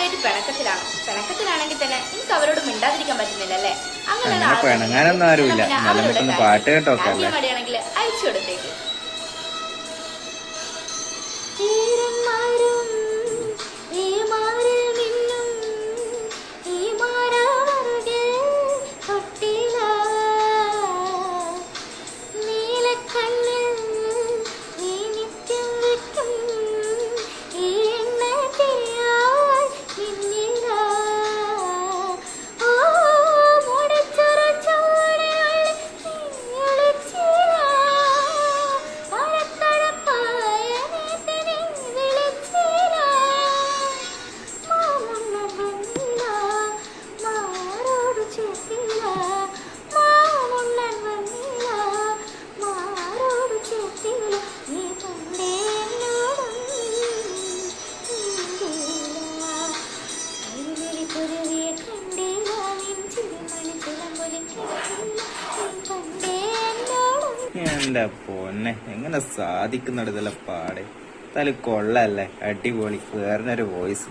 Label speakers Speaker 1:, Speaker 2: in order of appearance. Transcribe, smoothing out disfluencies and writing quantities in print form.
Speaker 1: അവരുമായിട്ട് പിണക്കത്തിലാണെങ്കിൽ തന്നെ എനിക്ക് അവരോട് മിണ്ടാതിരിക്കാൻ പറ്റുന്നില്ല അല്ലേ?
Speaker 2: അങ്ങനെ പിണങ്ങാനൊന്നും ആരുമില്ല. പാട്ട് കേട്ടോക്കെ
Speaker 1: മടിയാണെങ്കിൽ അയച്ചു കൊടുത്തേക്ക്.
Speaker 2: എന്റെ പൊന്നെ, എങ്ങനെ സാധിക്കുന്നുണ്ട് ഇതെല്ലാം പാടെ. തല കൊള്ളല്ലേ, അടിപൊളി, വേറൊരു വോയിസ്.